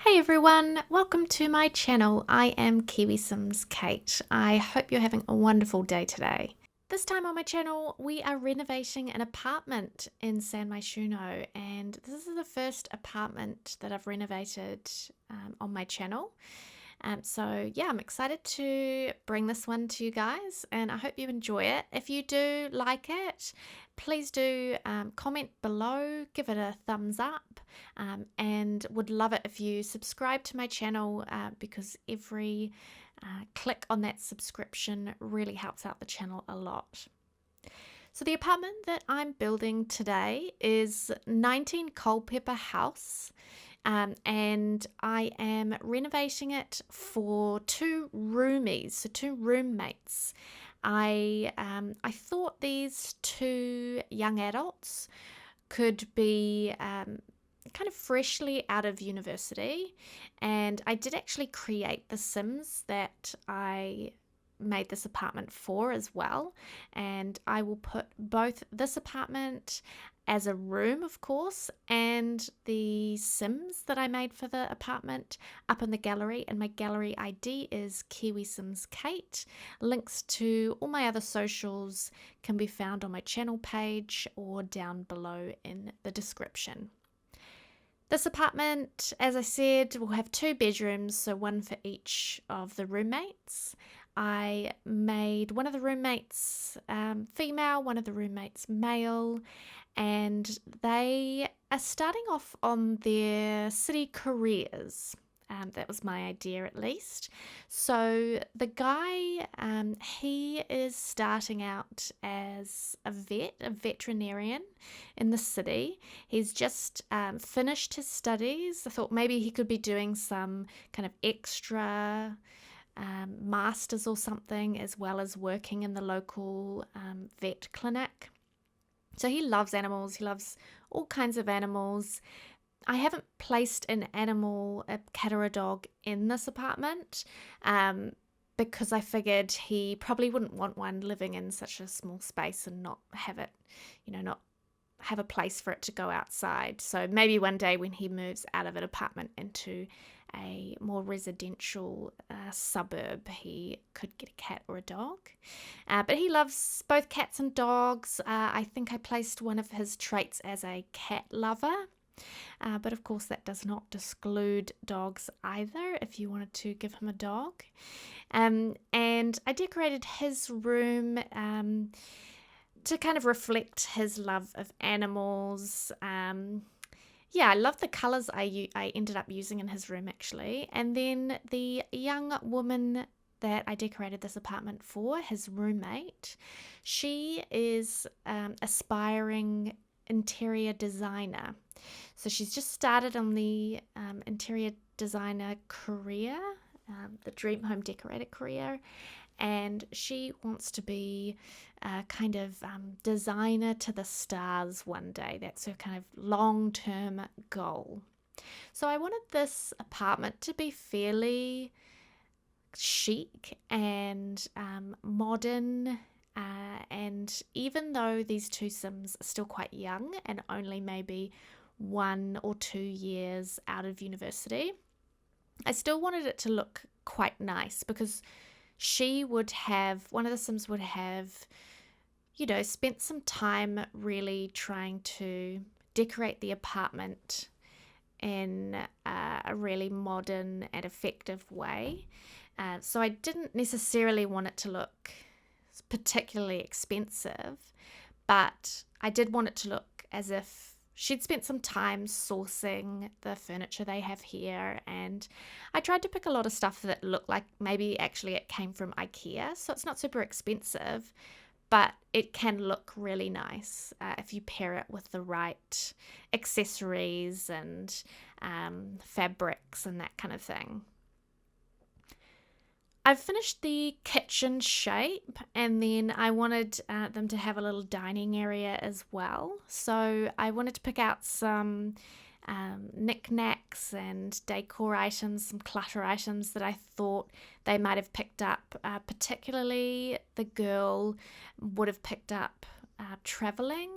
Hey everyone, welcome to my channel. I am KiwiSimsKate. I hope you're having a wonderful day today. This time on my channel, we are renovating an apartment in San Myshuno, and this is the first apartment that I've renovated on my channel. So yeah, I'm excited to bring this one to you guys, and I hope you enjoy it. If you do like it, please do comment below, give it a thumbs up, and would love it if you subscribe to my channel because every click on that subscription really helps out the channel a lot. So the apartment that I'm building today is 19 Culpeper House. And I am renovating it for two roomies, so two roommates. I thought these two young adults could be kind of freshly out of university, and I did actually create the Sims that I made this apartment for as well, and I will put both this apartment as a room, of course, and the Sims that I made for the apartment up in the gallery, and my gallery ID is KiwiSimsKate. Links to all my other socials can be found on my channel page or down below in the description. This apartment, as I said, will have two bedrooms, so one for each of the roommates. I made one of the roommates female, one of the roommates male, and they are starting off on their city careers. That was my idea, at least. So the guy, he is starting out as a veterinarian in the city. He's just finished his studies. I thought maybe he could be doing some kind of extra masters or something, as well as working in the local vet clinic. So he loves animals. He loves all kinds of animals. I haven't placed an animal, a cat or a dog, in this apartment because I figured he probably wouldn't want one living in such a small space and not have it, not have a place for it to go outside. So maybe one day when he moves out of an apartment into a more residential suburb, he could get a cat or a dog. But he loves both cats and dogs. I think I placed one of his traits as a cat lover. But of course that does not exclude dogs either if you wanted to give him a dog. And I decorated his room to kind of reflect his love of animals. Yeah, I love the colours I ended up using in his room, actually. And then the young woman that I decorated this apartment for, his roommate, she is aspiring interior designer. So she's just started on the interior designer career, the dream home decorator career, and she wants to be a kind of designer to the stars one day. That's her kind of long-term goal. So I wanted this apartment to be fairly chic and modern. And even though these two Sims are still quite young and only maybe 1 or 2 years out of university, I still wanted it to look quite nice because one of the Sims would have, spent some time really trying to decorate the apartment in a really modern and effective way. So I didn't necessarily want it to look particularly expensive, but I did want it to look as if she'd spent some time sourcing the furniture they have here, and I tried to pick a lot of stuff that looked like maybe actually it came from IKEA, so it's not super expensive, but it can look really nice if you pair it with the right accessories and fabrics and that kind of thing. I've finished the kitchen shape, and then I wanted them to have a little dining area as well. So I wanted to pick out some knickknacks and decor items, some clutter items that I thought they might have picked up. Particularly the girl would have picked up traveling.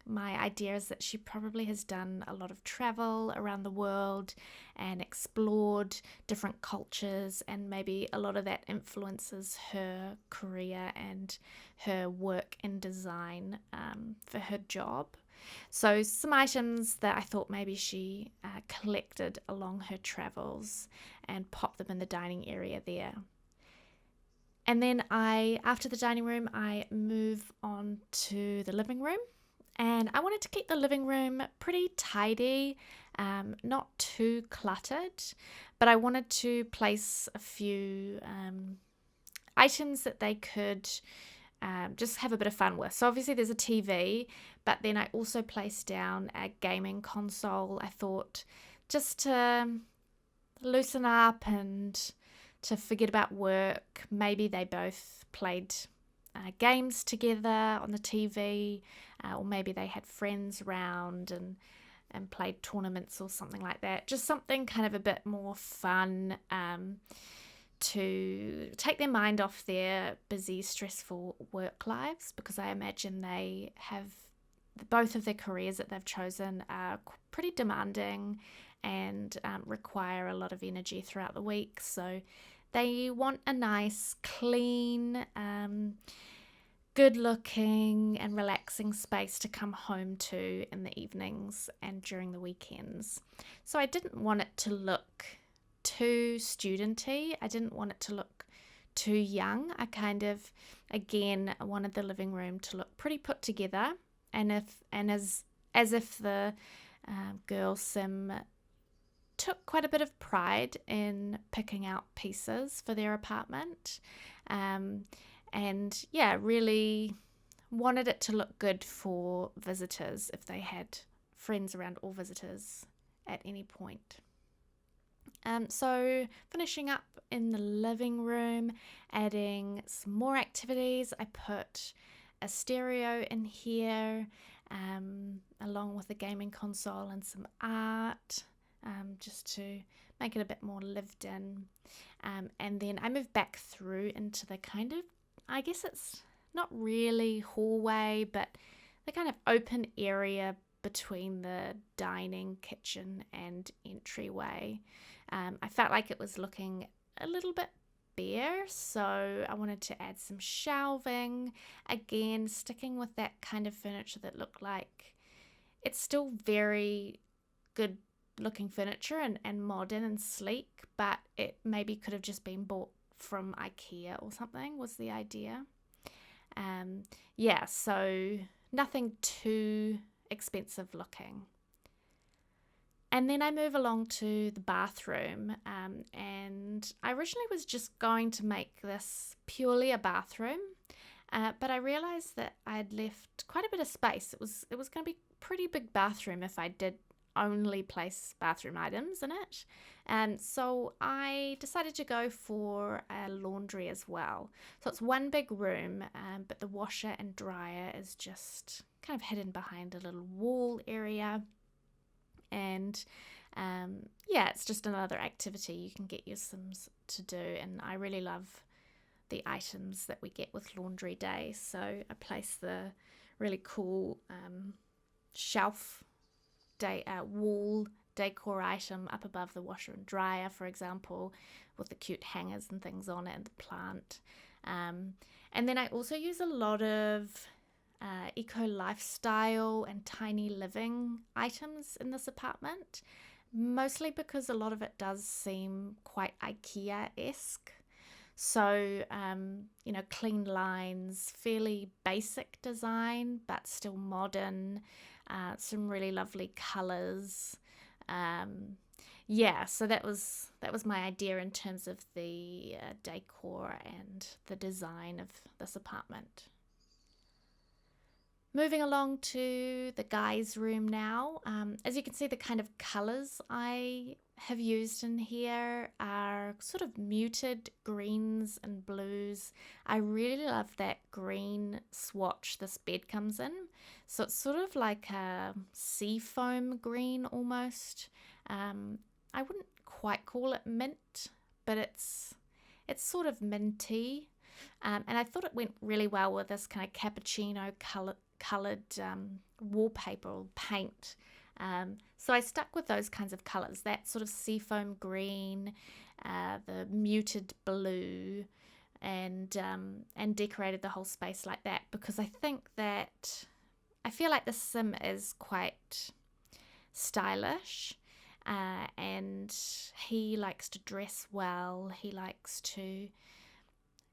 my idea is that she probably has done a lot of travel around the world and explored different cultures, and maybe a lot of that influences her career and her work in design for her job. So some items that I thought maybe she collected along her travels and popped them in the dining area there. And then after the dining room, I move on to the living room. And I wanted to keep the living room pretty tidy, not too cluttered, but I wanted to place a few items that they could just have a bit of fun with. So obviously there's a TV, but then I also placed down a gaming console. I thought just to loosen up and to forget about work. Maybe they both played games together on the TV, or maybe they had friends around and played tournaments or something like that. Just something kind of a bit more fun to take their mind off their busy, stressful work lives, because I imagine they have both of their careers that they've chosen are pretty demanding and require a lot of energy throughout the week. So they want a nice, clean, good looking and relaxing space to come home to in the evenings and during the weekends. So I didn't want it to look too studenty. I didn't want it to look too young. I kind of, again, wanted the living room to look pretty put together, and as if the girl sim took quite a bit of pride in picking out pieces for their apartment. And yeah, really wanted it to look good for visitors if they had friends around, or visitors at any point. So finishing up in the living room, adding some more activities. I put a stereo in here, along with a gaming console and some art, just to make it a bit more lived in. And then I moved back through into the kind of, I guess it's not really hallway, but the kind of open area between the dining, kitchen and entryway. I felt like it was looking a little bit bare, so I wanted to add some shelving, again sticking with that kind of furniture that looked like it's still very good looking furniture and modern and sleek, but it maybe could have just been bought from IKEA or something, was the idea. So nothing too expensive looking. And then I move along to the bathroom, and I originally was just going to make this purely a bathroom, but I realized that I had left quite a bit of space. It was going to be a pretty big bathroom if I did only place bathroom items in it. And so I decided to go for a laundry as well. So it's one big room, but the washer and dryer is just kind of hidden behind a little wall area. And it's just another activity you can get your Sims to do. And I really love the items that we get with laundry day. So I place the really cool shelf wall decor item up above the washer and dryer, for example, with the cute hangers and things on it and the plant. And then I also use a lot of eco lifestyle and tiny living items in this apartment, mostly because a lot of it does seem quite IKEA-esque. So, clean lines, fairly basic design, but still modern, some really lovely colours. So that was my idea in terms of the decor and the design of this apartment. Moving along to the guys' room now. As you can see, the kind of colours I have used in here are sort of muted greens and blues. I really love that green swatch this bed comes in. So it's sort of like a seafoam green almost. I wouldn't quite call it mint, but it's sort of minty. And I thought it went really well with this kind of cappuccino coloured wallpaper or paint. So I stuck with those kinds of colours, that sort of seafoam green, the muted blue, and decorated the whole space like that, because I think that I feel like the sim is quite stylish, and he likes to dress well. He likes to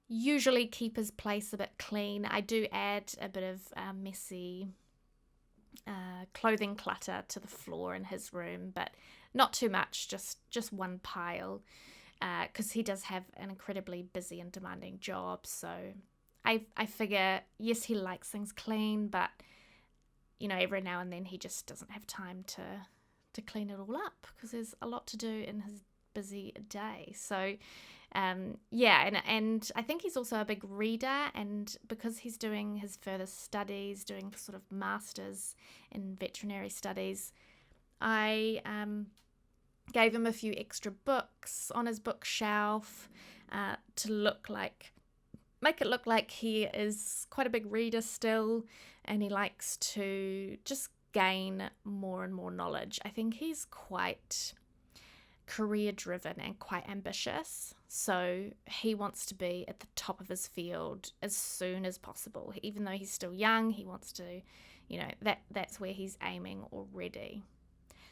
usually keep his place a bit clean. I do add a bit of messy clothing clutter to the floor in his room, but not too much, just one pile, because he does have an incredibly busy and demanding job. So I figure, yes, he likes things clean, but every now and then he just doesn't have time to clean it all up, because there's a lot to do in his busy day. So and I think he's also a big reader, and because he's doing his further studies, doing sort of masters in veterinary studies, I gave him a few extra books on his bookshelf to make it look like he is quite a big reader still, and he likes to just gain more and more knowledge. I think he's quite career driven and quite ambitious, so he wants to be at the top of his field as soon as possible. Even though he's still young, he wants to, that's where he's aiming already.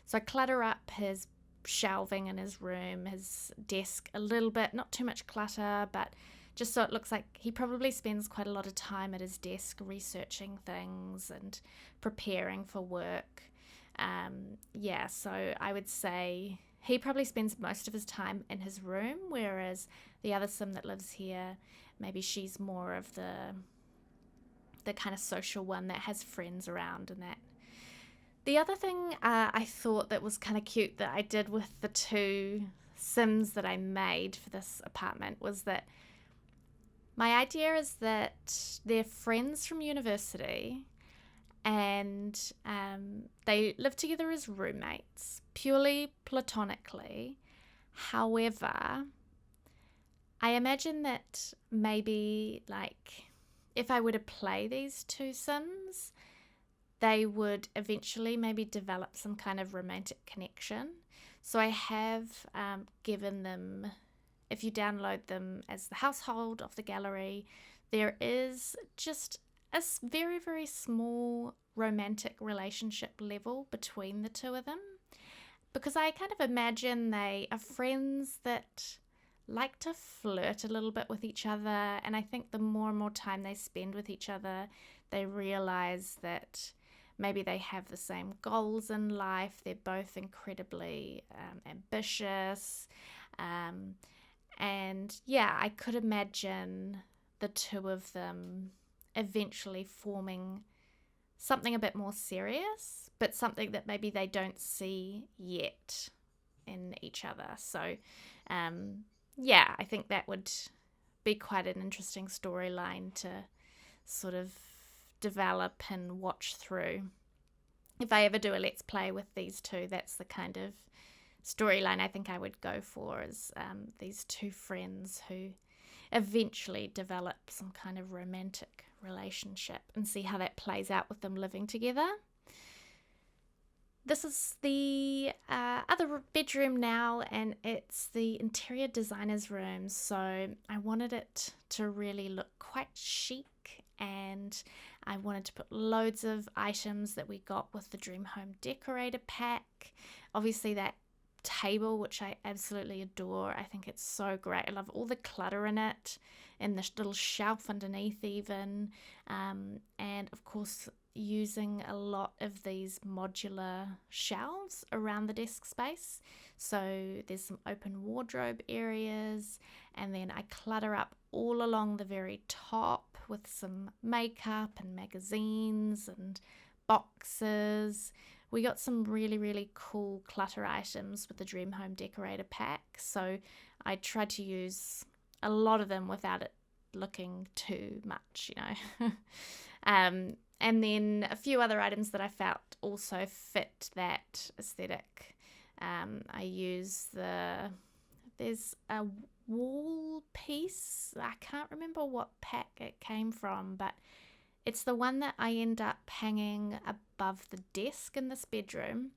So I clutter up his shelving in his room, his desk a little bit, not too much clutter, but just so it looks like he probably spends quite a lot of time at his desk researching things and preparing for work. So I would say he probably spends most of his time in his room, whereas the other sim that lives here, maybe she's more of the kind of social one that has friends around and that. The other thing I thought that was kind of cute that I did with the two sims that I made for this apartment was that my idea is that they're friends from university, and they live together as roommates, purely platonically. However, I imagine that maybe, like, if I were to play these two sims, they would eventually maybe develop some kind of romantic connection. So I have given them, if you download them as the household of the gallery, there is just a very, very small romantic relationship level between the two of them, because I kind of imagine they are friends that like to flirt a little bit with each other, and I think the more and more time they spend with each other, they realize that maybe they have the same goals in life. They're both incredibly ambitious, and I could imagine the two of them eventually forming something a bit more serious, but something that maybe they don't see yet in each other. So I think that would be quite an interesting storyline to sort of develop and watch through. If I ever do a Let's Play with these two, that's the kind of storyline I think I would go for, is these two friends who eventually develop some kind of romantic relationship, and see how that plays out with them living together. This is the other bedroom now, and it's the interior designer's room. So I wanted it to really look quite chic, and I wanted to put loads of items that we got with the Dream Home Decorator pack. Obviously that table, which I absolutely adore. I think it's so great. I love all the clutter in it, and the little shelf underneath even, and of course using a lot of these modular shelves around the desk space. So there's some open wardrobe areas, and then I clutter up all along the very top with some makeup and magazines and boxes. We got some really, really cool clutter items with the Dream Home Decorator pack, so I tried to use a lot of them without it looking too much, and then a few other items that I felt also fit that aesthetic. I use there's a wall piece. I can't remember what pack it came from, but it's the one that I end up hanging above the desk in this bedroom.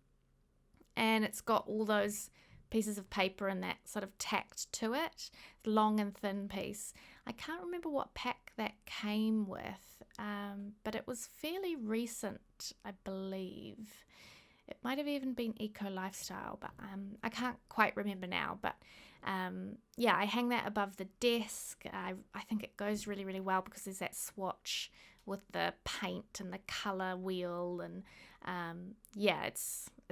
And it's got all those pieces of paper and that sort of tacked to it, long and thin piece. I can't remember what pack that came with, but it was fairly recent, I believe. It might have even been Eco Lifestyle, but I can't quite remember now. But yeah, I hang that above the desk. I think it goes really, really well because there's that swatch with the paint and the colour wheel, and yeah, it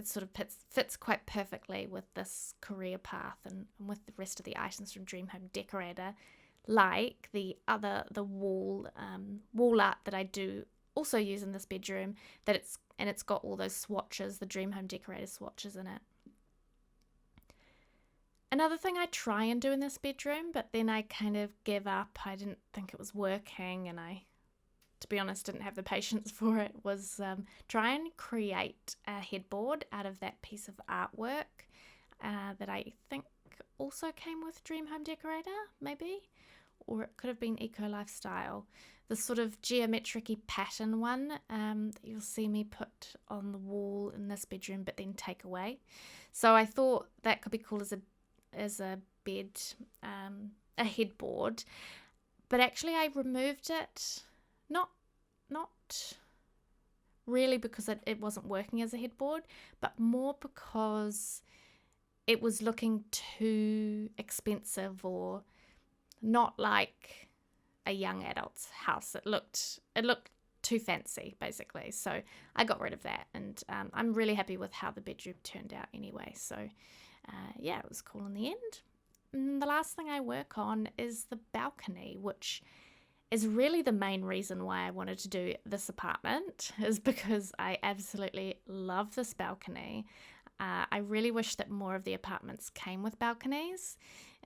sort of fits quite perfectly with this career path and with the rest of the items from Dream Home Decorator, like the wall art that I do also use in this bedroom, it's got all those swatches, the Dream Home Decorator swatches in it. Another thing I try and do in this bedroom, but then I kind of give up. I didn't think it was working, and I, to be honest, didn't have the patience for it, was try and create a headboard out of that piece of artwork that I think also came with Dream Home Decorator, maybe, or it could have been Eco Lifestyle. The sort of geometric-y pattern one that you'll see me put on the wall in this bedroom, but then take away. So I thought that could be cool as a bed, a headboard, but actually I removed it. Not really because it wasn't working as a headboard, but more because it was looking too expensive or not like a young adult's house. It looked too fancy, basically. So I got rid of that, and I'm really happy with how the bedroom turned out anyway. So yeah, it was cool in the end. And the last thing I work on is the balcony, which is really the main reason why I wanted to do this apartment, is because I absolutely love this balcony. I really wish that more of the apartments came with balconies.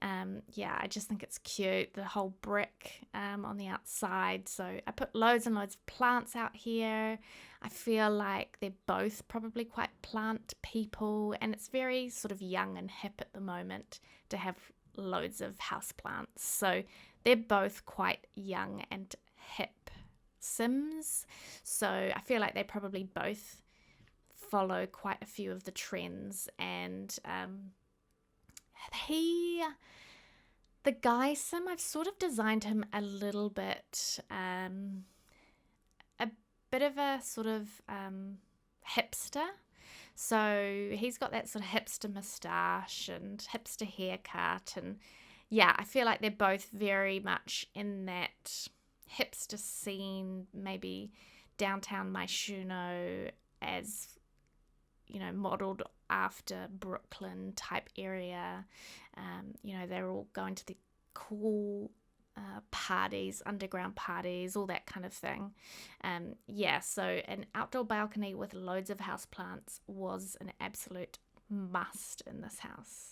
Yeah, I just think it's cute, the whole brick on the outside. So I put loads and loads of plants out here. I feel like they're both probably quite plant people, and it's very sort of young and hip at the moment to have loads of house plants. So they're both quite young and hip Sims. So I feel like they probably both follow quite a few of the trends, and the guy Sim, I've sort of designed him a little bit of a sort of hipster. So he's got that sort of hipster moustache and hipster haircut, and yeah, I feel like they're both very much in that hipster scene, maybe downtown Maishuno, as you know, modeled after Brooklyn type area. You know, they're all going to the cool parties, underground parties, all that kind of thing. Yeah, so an outdoor balcony with loads of houseplants was an absolute must in this house.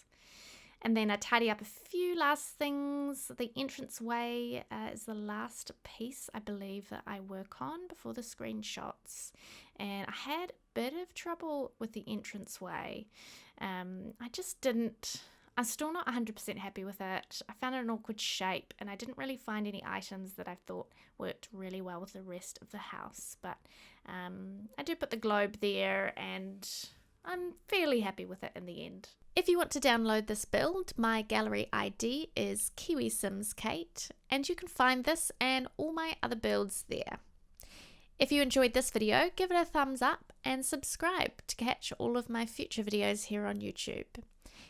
And then I tidy up a few last things. The entranceway is the last piece, I believe, that I work on before the screenshots. And I had a bit of trouble with the entranceway. I'm still not 100% happy with it. I found it an awkward shape, and I didn't really find any items that I thought worked really well with the rest of the house. But I do put the globe there, and I'm fairly happy with it in the end. If you want to download this build, my gallery ID is KiwiSimsKate, and you can find this and all my other builds there. If you enjoyed this video, give it a thumbs up and subscribe to catch all of my future videos here on YouTube.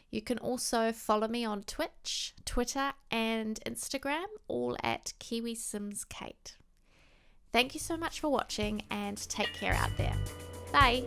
You can also follow me on Twitch, Twitter and Instagram, all at KiwiSimsKate. Thank you so much for watching, and take care out there. Bye!